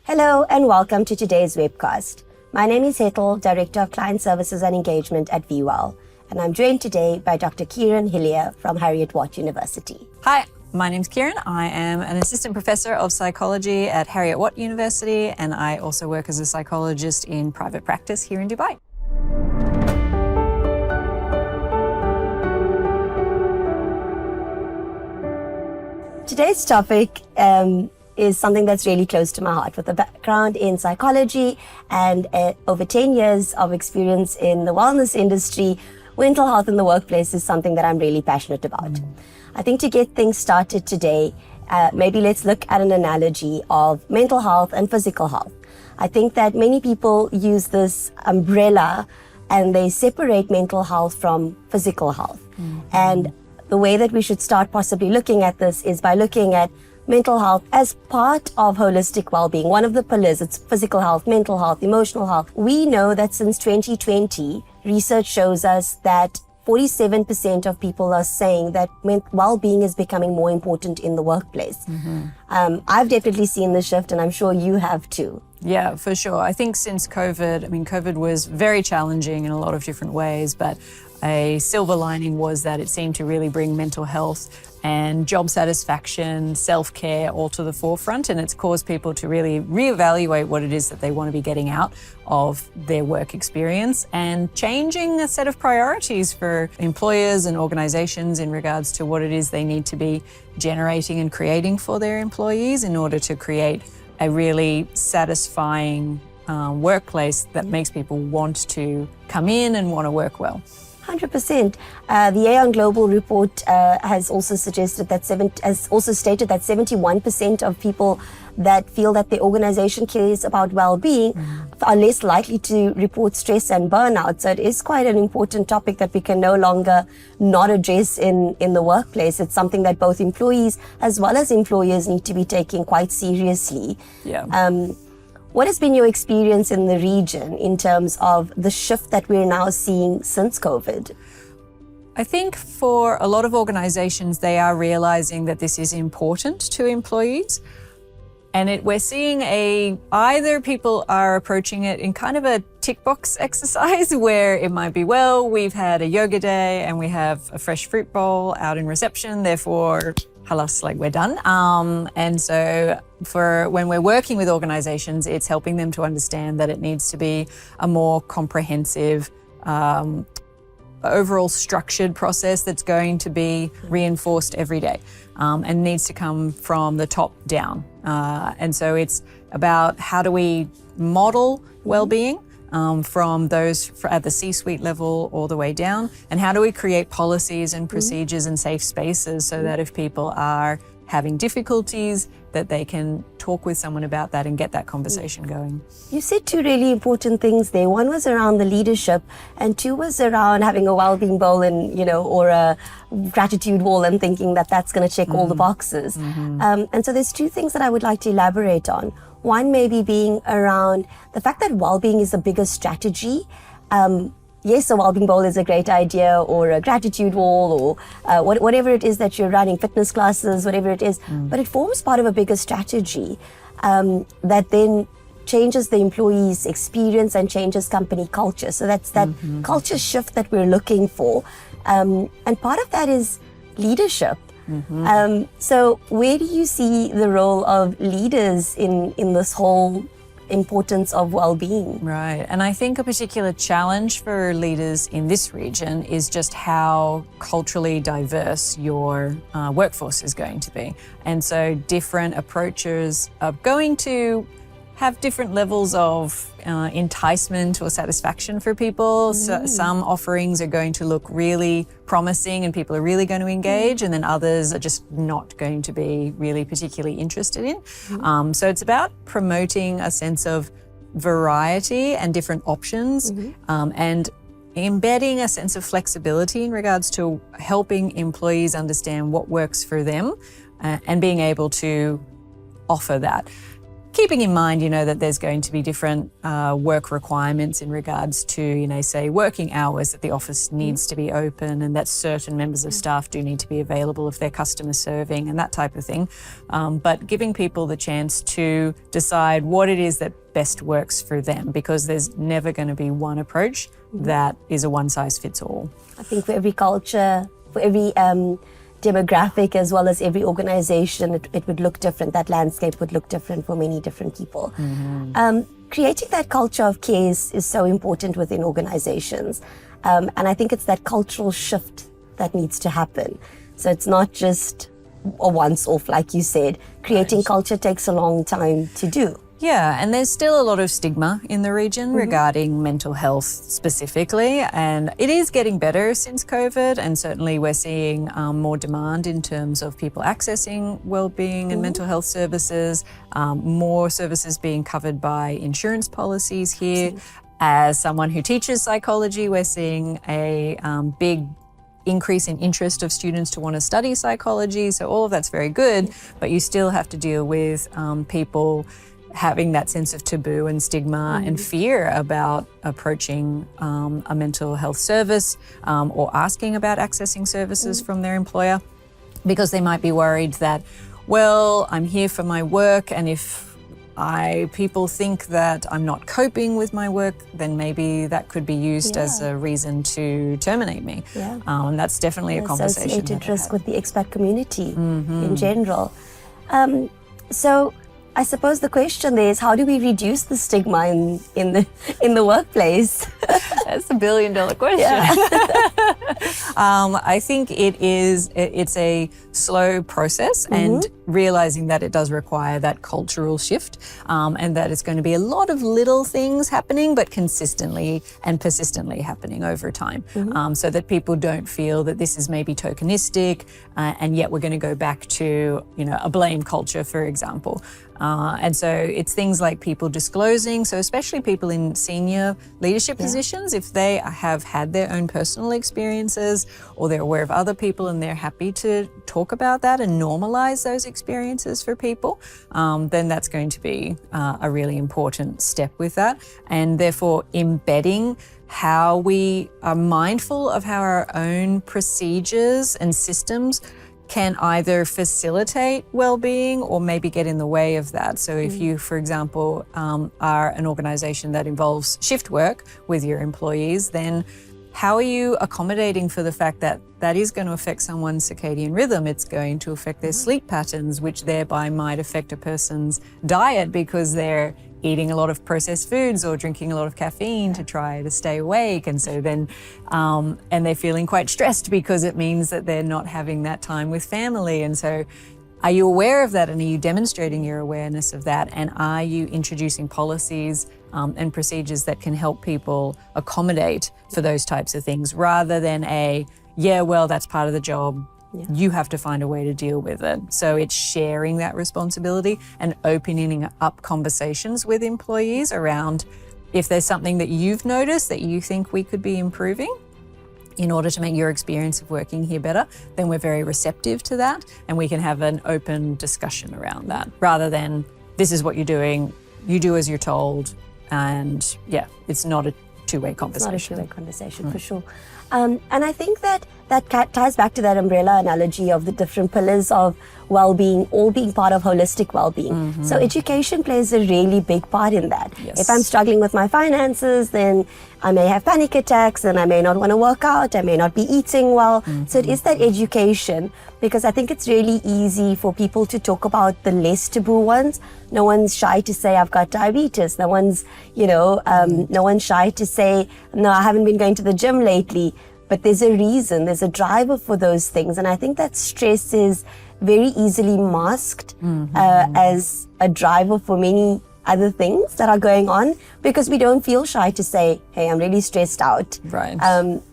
Hello and welcome to today's webcast. My name is Hetal, Director of Client Services and Engagement at VIWELL, and I'm joined today by Dr. Kirin Hilliar from Heriot-Watt University. Hi, my name's Kirin. I am an Assistant Professor of Psychology at Heriot-Watt University, and I also work as a psychologist in private practice here in Dubai. Today's topic is something that's really close to my heart. With a background in psychology and over 10 years of experience in the wellness industry, mental health in the workplace is something that I'm really passionate about. I think to get things started today, maybe let's look at an analogy of mental health and physical health. I think that many people use this umbrella and they separate mental health from physical health. And the way that we should start possibly looking at this is by looking at mental health as part of holistic well-being. One of the pillars, it's physical health, mental health, emotional health. We know that since 2020, research shows us that 47% of people are saying that well-being is becoming more important in the workplace. I've definitely seen the shift, and I'm sure you have too. Yeah, for sure. I think since COVID was very challenging in a lot of different ways, but a silver lining was that it seemed to really bring mental health and job satisfaction, self-care all to the forefront, and it's caused people to really reevaluate what it is that they want to be getting out of their work experience and changing a set of priorities for employers and organizations in regards to what it is they need to be generating and creating for their employees in order to create a really satisfying workplace that makes people want to come in and want to work well. 100%. The Aon Global report has also stated that 71% of people that feel that their organization cares about well-being are less likely to report stress and burnout. So it is quite an important topic that we can no longer not address in the workplace. It's something that both employees as well as employers need to be taking quite seriously. What has been your experience in the region in terms of the shift that we're now seeing since COVID? I think for a lot of organizations, they are realizing that this is important to employees. And we're seeing either people are approaching it in kind of a tick box exercise where it might be, well, we've had a yoga day and we have a fresh fruit bowl out in reception, therefore, halas, like we're done. And so for when we're working with organizations, it's helping them to understand that it needs to be a more comprehensive, overall structured process that's going to be reinforced every day and needs to come from the top down. And so it's about how do we model well-being from those at the C-suite level all the way down, and how do we create policies and procedures and safe spaces so that if people are having difficulties, that they can talk with someone about that and get that conversation going. You said two really important things there. One was around the leadership, and two was around having a well-being bowl and, or a gratitude wall and thinking that that's going to check all the boxes. And so there's two things that I would like to elaborate on. One maybe being around the fact that well-being is the biggest strategy. Yes, a well-being bowl is a great idea, or a gratitude wall, or whatever it is that you're running, fitness classes, whatever it is. But it forms part of a bigger strategy that then changes the employee's experience and changes company culture. So that's that culture shift that we're looking for. And part of that is leadership. So where do you see the role of leaders in this whole importance of well-being? Right. And I think a particular challenge for leaders in this region is just how culturally diverse your workforce is going to be. And so different approaches are going to have different levels of enticement or satisfaction for people. So some offerings are going to look really promising and people are really going to engage, and then others are just not going to be really particularly interested in. So it's about promoting a sense of variety and different options, and embedding a sense of flexibility in regards to helping employees understand what works for them and being able to offer that. keeping in mind, that there's going to be different work requirements in regards to, say, working hours, that the office needs to be open and that certain members of staff do need to be available if they're customer serving and that type of thing. But giving people the chance to decide what it is that best works for them, because there's never going to be one approach that is a one-size-fits-all. I think for every culture, for every demographic, as well as every organization, it would look different. That landscape would look different for many different people. Creating that culture of care is so important within organizations. And I think it's that cultural shift that needs to happen. So it's not just a once-off, like you said. Creating culture takes a long time to do. Yeah, and there's still a lot of stigma in the region regarding mental health specifically, and it is getting better since COVID, and certainly we're seeing more demand in terms of people accessing wellbeing and mental health services, more services being covered by insurance policies here. As someone who teaches psychology, we're seeing a big increase in interest of students to want to study psychology, so all of that's very good, but you still have to deal with people having that sense of taboo and stigma and fear about approaching a mental health service or asking about accessing services from their employer, because they might be worried that, well, I'm here for my work, and if people think that I'm not coping with my work, then maybe that could be used as a reason to terminate me. And that's definitely a conversation. Associated risk with the expat community in general. So I suppose the question there is, how do we reduce the stigma in the workplace? That's $1 billion question. Yeah. I think it's a slow process, and realizing that it does require that cultural shift, and that it's going to be a lot of little things happening, but consistently and persistently happening over time, so that people don't feel that this is maybe tokenistic, and yet we're going to go back to a blame culture, for example. And so it's things like people disclosing, so especially people in senior leadership positions, if they have had their own personal experiences or they're aware of other people and they're happy to talk about that and normalize those experiences for people, then that's going to be a really important step with that. And therefore embedding how we are mindful of how our own procedures and systems can either facilitate well-being or maybe get in the way of that. So if you, for example, are an organisation that involves shift work with your employees, then how are you accommodating for the fact that that is going to affect someone's circadian rhythm? It's going to affect their sleep patterns, which thereby might affect a person's diet because they're eating a lot of processed foods or drinking a lot of caffeine to try to stay awake. And so then, and they're feeling quite stressed because it means that they're not having that time with family. And so are you aware of that, and are you demonstrating your awareness of that? And are you introducing policies and procedures that can help people accommodate for those types of things, rather than that's part of the job. You have to find a way to deal with it. So it's sharing that responsibility and opening up conversations with employees around, if there's something that you've noticed that you think we could be improving in order to make your experience of working here better, then we're very receptive to that, and we can have an open discussion around that, rather than this is what you're doing, you do as you're told, and it's not a two-way conversation. It's not a two-way conversation, for sure. And I think that ties back to that umbrella analogy of the different pillars of well-being, all being part of holistic well-being. So education plays a really big part in that. Yes. If I'm struggling with my finances, then I may have panic attacks, and I may not want to work out, I may not be eating well. So it is that education, because I think it's really easy for people to talk about the less taboo ones. No one's shy to say, I've got diabetes. No one's, no one's shy to say, no, I haven't been going to the gym lately. But there's a reason, there's a driver for those things. And I think that stress is very easily masked as a driver for many other things that are going on, because we don't feel shy to say, hey, I'm really stressed out. Right.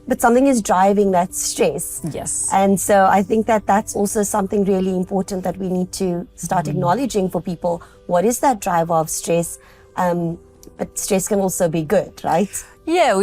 But something is driving that stress. Yes. And so I think that that's also something really important that we need to start acknowledging for people. What is that driver of stress? But stress can also be good, right? Yeah, well,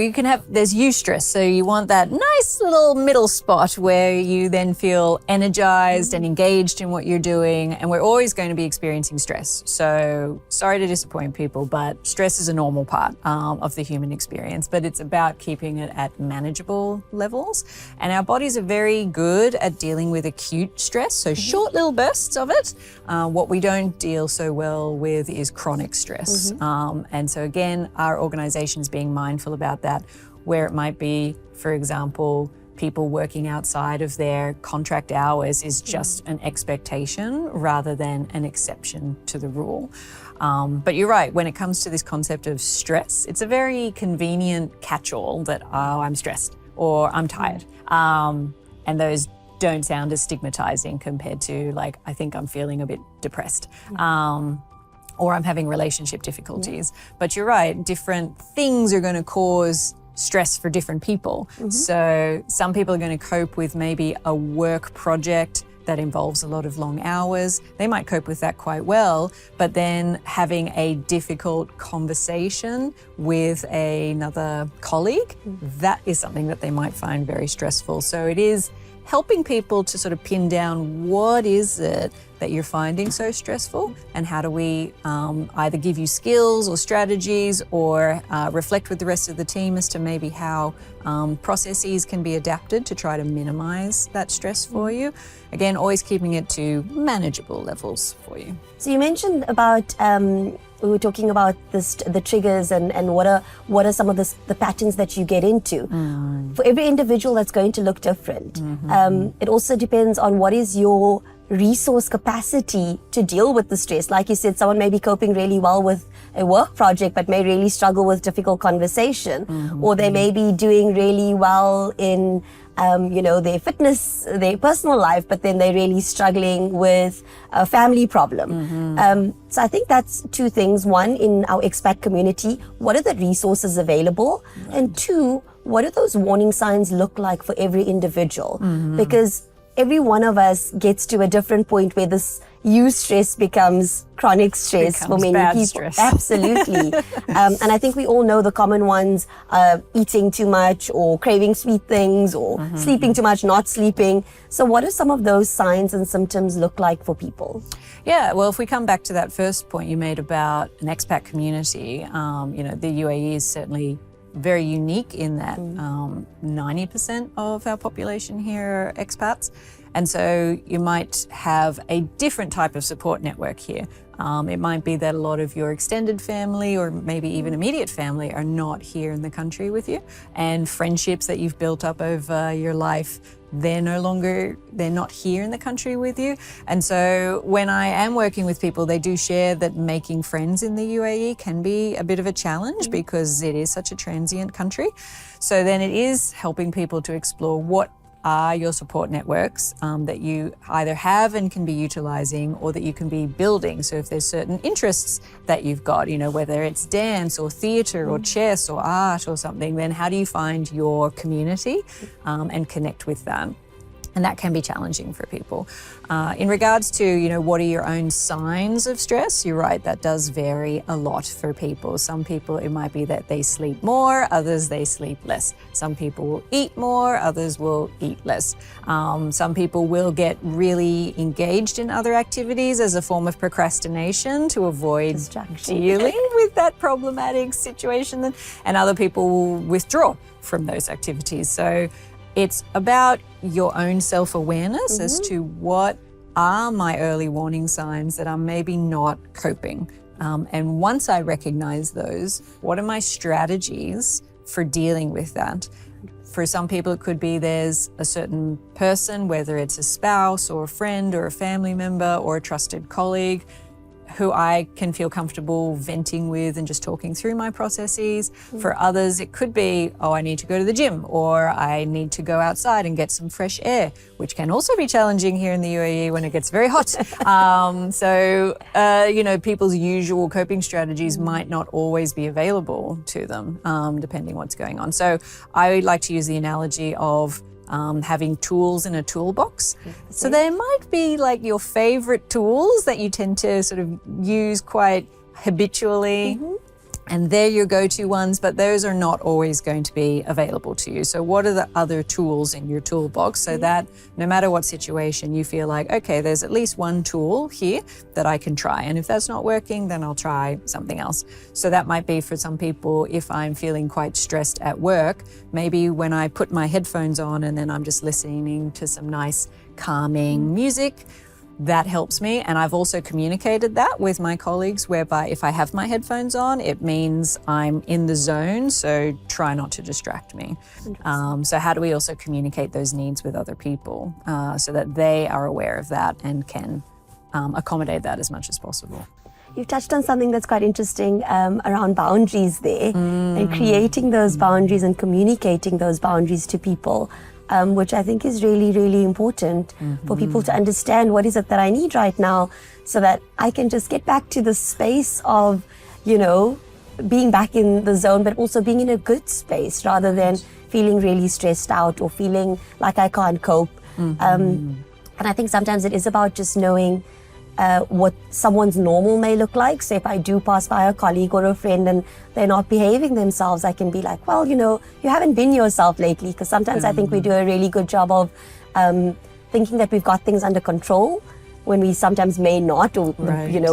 there's eustress. So you want that nice little middle spot where you then feel energized and engaged in what you're doing. And we're always going to be experiencing stress. So sorry to disappoint people, but stress is a normal part of the human experience, but it's about keeping it at manageable levels. And our bodies are very good at dealing with acute stress, so short little bursts of it. What we don't deal so well with is chronic stress. And so again, our organization's being mindful about that, where it might be, for example, people working outside of their contract hours is just an expectation rather than an exception to the rule. But you're right, when it comes to this concept of stress, it's a very convenient catch-all that, oh, I'm stressed or I'm tired. And those don't sound as stigmatizing compared to like, I think I'm feeling a bit depressed. Or I'm having relationship difficulties. But you're right, different things are going to cause stress for different people. So some people are going to cope with maybe a work project that involves a lot of long hours. They might cope with that quite well, but then having a difficult conversation with another colleague, that is something that they might find very stressful. So it is helping people to sort of pin down what is it that you're finding so stressful, and how do we either give you skills or strategies or reflect with the rest of the team as to maybe how processes can be adapted to try to minimize that stress for you. Again, always keeping it to manageable levels for you. So you mentioned about we were talking about the triggers and what are some of the patterns that you get into. For every individual, that's going to look different. It also depends on what is your resource capacity to deal with the stress. Like you said, someone may be coping really well with a work project but may really struggle with difficult conversation, or they may be doing really well in their fitness, their personal life, but then they're really struggling with a family problem. So I think that's two things. One, in our expat community, what are the resources available? And two, what do those warning signs look like for every individual? Because every one of us gets to a different point where this eustress becomes chronic stress for many people. Stress. Absolutely. And I think we all know the common ones, eating too much or craving sweet things or sleeping too much, not sleeping. So what do some of those signs and symptoms look like for people? Yeah, well, if we come back to that first point you made about an expat community, the UAE is certainly very unique in that 90% of our population here are expats. And so you might have a different type of support network here. It might be that a lot of your extended family or maybe even immediate family are not here in the country with you. And friendships that you've built up over your life, they're not here in the country with you. And so when I am working with people, they do share that making friends in the UAE can be a bit of a challenge because it is such a transient country. So then it is helping people to explore what are your support networks that you either have and can be utilizing or that you can be building. So if there's certain interests that you've got, whether it's dance or theater or chess or art or something, then how do you find your community and connect with that? And that can be challenging for people. In regards to, what are your own signs of stress? You're right, that does vary a lot for people. Some people, it might be that they sleep more, others they sleep less. Some people will eat more, others will eat less. Some people will get really engaged in other activities as a form of procrastination to avoid dealing with that problematic situation. And other people will withdraw from those activities. So it's about your own self-awareness as to what are my early warning signs that I'm maybe not coping. And once I recognize those, what are my strategies for dealing with that? For some people, it could be there's a certain person, whether it's a spouse or a friend or a family member or a trusted colleague, who I can feel comfortable venting with and just talking through my processes. For others, it could be, I need to go to the gym or I need to go outside and get some fresh air, which can also be challenging here in the UAE when it gets very hot. People's usual coping strategies might not always be available to them, depending what's going on. So I like to use the analogy of having tools in a toolbox. So there might be like your favorite tools that you tend to sort of use quite habitually. and they're your go-to ones, but those are not always going to be available to you. So what are the other tools in your toolbox so that no matter what situation you feel like, okay, there's at least one tool here that I can try. And if that's not working, then I'll try something else. So that might be for some people, if I'm feeling quite stressed at work, maybe when I put my headphones on and then I'm just listening to some nice calming music, that helps me. And I've also communicated that with my colleagues, whereby if I have my headphones on, it means I'm in the zone, so try not to distract me. So how do we also communicate those needs with other people so that they are aware of that and can accommodate that as much as possible? You've touched on something that's quite interesting around boundaries there, and creating those boundaries and communicating those boundaries to people. Which I think is really, really important for people to understand what is it that I need right now, so that I can just get back to the space of, being back in the zone, but also being in a good space rather than feeling really stressed out or feeling like I can't cope. And I think sometimes it is about just knowing what someone's normal may look like. So if I do pass by a colleague or a friend and they're not behaving themselves, I can be like, well, you haven't been yourself lately. Because sometimes I think we do a really good job of thinking that we've got things under control when we sometimes may not, or,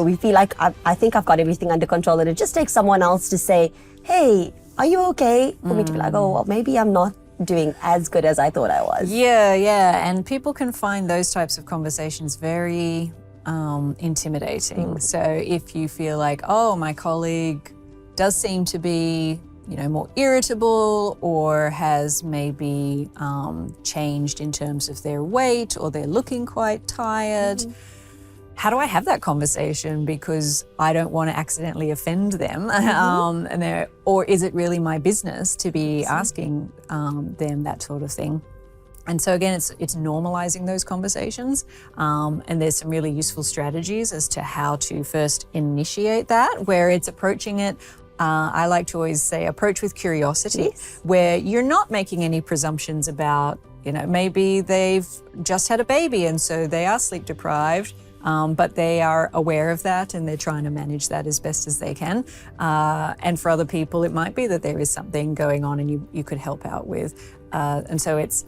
we feel like I think I've got everything under control, and it just takes someone else to say, hey, are you okay? For me to be like, oh, well, maybe I'm not doing as good as I thought I was. Yeah. And people can find those types of conversations very intimidating. So if you feel like, oh, my colleague does seem to be, more irritable, or has maybe changed in terms of their weight, or they're looking quite tired, how do I have that conversation? Because I don't want to accidentally offend them. Or is it really my business to be asking them that sort of thing? And so again, it's normalizing those conversations, and there's some really useful strategies as to how to first initiate that, where it's approaching it. I like to always say approach with curiosity, where you're not making any presumptions about, maybe they've just had a baby and so they are sleep deprived, but they are aware of that and they're trying to manage that as best as they can. And for other people, it might be that there is something going on and you could help out with. And so it's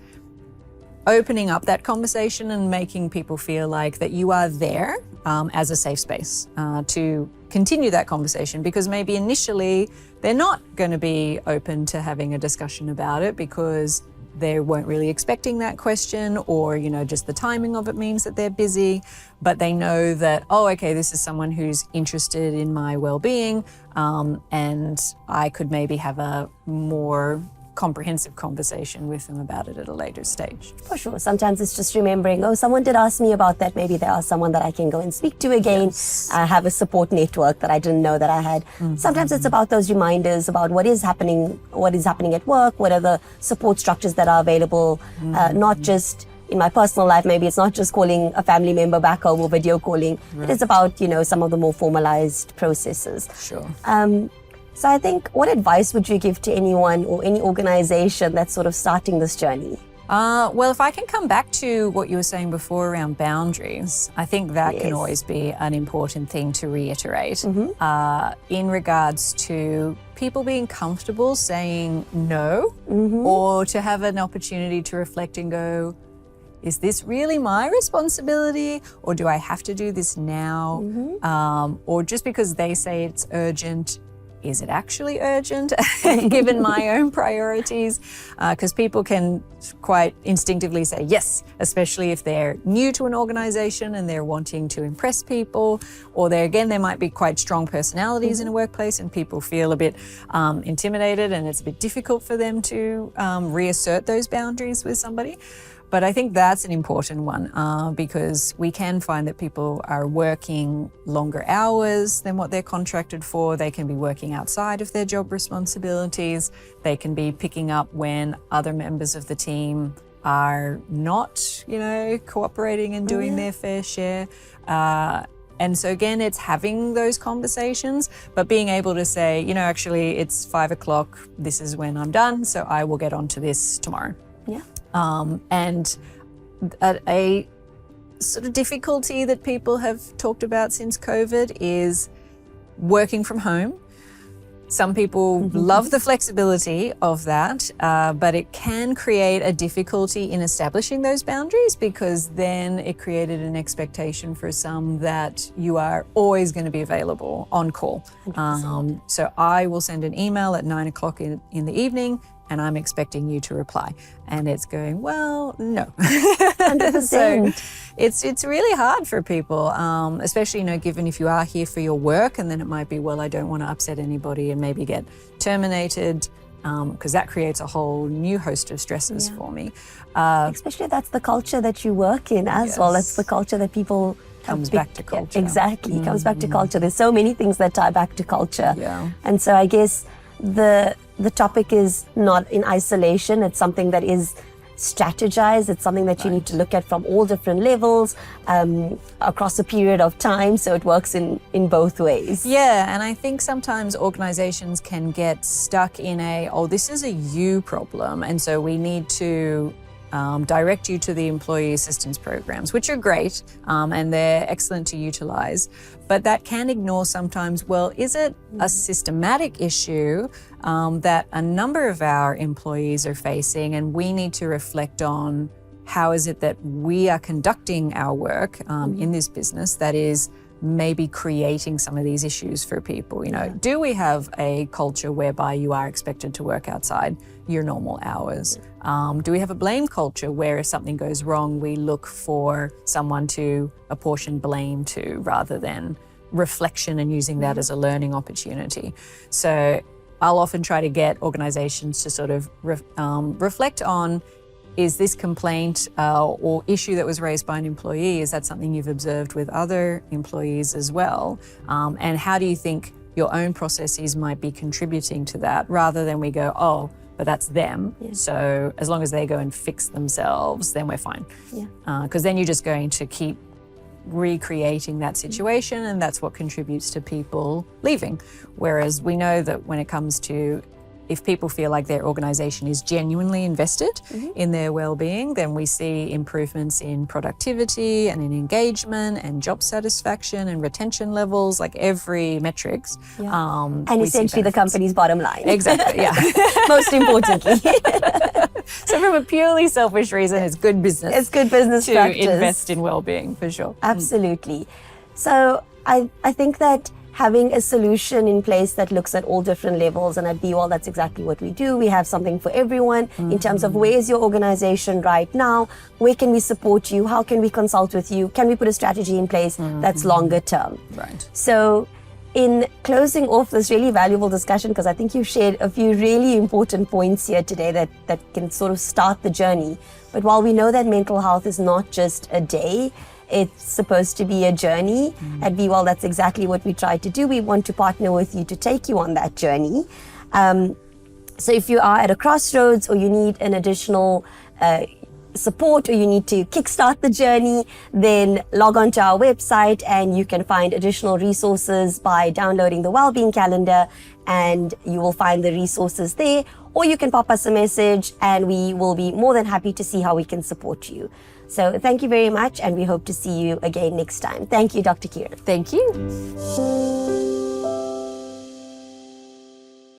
opening up that conversation and making people feel like that you are there as a safe space to continue that conversation, because maybe initially they're not going to be open to having a discussion about it because they weren't really expecting that question, or, just the timing of it means that they're busy, but they know that, oh, okay, this is someone who's interested in my well-being, and I could maybe have a more comprehensive conversation with them about it at a later stage. For sure. Sometimes it's just remembering, oh, someone did ask me about that. Maybe there are someone that I can go and speak to again. I have a support network that I didn't know that I had. Sometimes it's about those reminders about what is happening at work, what are the support structures that are available, not just in my personal life. Maybe it's not just calling a family member back home or video calling. It is about, some of the more formalized processes. Sure. So I think, what advice would you give to anyone or any organization that's sort of starting this journey? Well, if I can come back to what you were saying before around boundaries, I think that can always be an important thing to reiterate in regards to people being comfortable saying no, or to have an opportunity to reflect and go, is this really my responsibility, or do I have to do this now? Or just because they say it's urgent, is it actually urgent given my own priorities? Because people can quite instinctively say yes, especially if they're new to an organization and they're wanting to impress people, or there might be quite strong personalities in a workplace and people feel a bit intimidated and it's a bit difficult for them to reassert those boundaries with somebody. But I think that's an important one because we can find that people are working longer hours than what they're contracted for. They can be working outside of their job responsibilities. They can be picking up when other members of the team are not, cooperating and doing their fair share. And so again, it's having those conversations, but being able to say, actually it's 5 o'clock, this is when I'm done, so I will get onto this tomorrow. Yeah. And a sort of difficulty that people have talked about since COVID is working from home. Some people love the flexibility of that, but it can create a difficulty in establishing those boundaries, because then it created an expectation for some that you are always going to be available on call. So I will send an email at 9 o'clock in the evening, and I'm expecting you to reply. And it's going, well, no. 100%. So it's really hard for people, especially, given if you are here for your work, and then it might be, well, I don't want to upset anybody and maybe get terminated, because that creates a whole new host of stresses for me. Especially if that's the culture that you work in as well. That's the culture that people... Comes back to culture. Exactly, comes back to culture. There's so many things that tie back to culture. Yeah. And so I guess the topic is not in isolation. It's something that is strategized. It's something that you need to look at from all different levels across a period of time. So it works in both ways. Yeah, and I think sometimes organizations can get stuck in this is a you problem, and so we need to direct you to the employee assistance programs, which are great, and they're excellent to utilize. But that can ignore sometimes, well, is it a systematic issue that a number of our employees are facing, and we need to reflect on how is it that we are conducting our work in this business that is maybe creating some of these issues for people. Do we have a culture whereby you are expected to work outside your normal hours? Do we have a blame culture where if something goes wrong, we look for someone to apportion blame to rather than reflection and using that as a learning opportunity? So I'll often try to get organizations to sort of reflect on, is this complaint or issue that was raised by an employee, is that something you've observed with other employees as well? And how do you think your own processes might be contributing to that, rather than we go, oh, but that's them. Yeah. So as long as they go and fix themselves, then we're fine. Because then you're just going to keep recreating that situation, and that's what contributes to people leaving. Whereas we know that when it comes to, if people feel like their organisation is genuinely invested in their well-being, then we see improvements in productivity and in engagement and job satisfaction and retention levels, like every metrics. And essentially the company's bottom line. Exactly, yeah. Most importantly. So from a purely selfish reason, it's good business. It's good business to practice. invest in well-being, for sure. Absolutely. So I think that having a solution in place that looks at all different levels, and at VIWELL, that's exactly what we do. We have something for everyone in terms of where is your organization right now, where can we support you, how can we consult with you, can we put a strategy in place that's longer term. Right. So in closing off this really valuable discussion, because I think you've shared a few really important points here today that can sort of start the journey. But while we know that mental health is not just a day, it's supposed to be a journey. At VIWELL, that's exactly what we try to do. We want to partner with you to take you on that journey. So if you are at a crossroads, or you need an additional support, or you need to kickstart the journey, then log on to our website and you can find additional resources by downloading the Wellbeing Calendar, and you will find the resources there. Or you can pop us a message and we will be more than happy to see how we can support you. So thank you very much, and we hope to see you again next time. Thank you, Dr. Kirin. Thank you.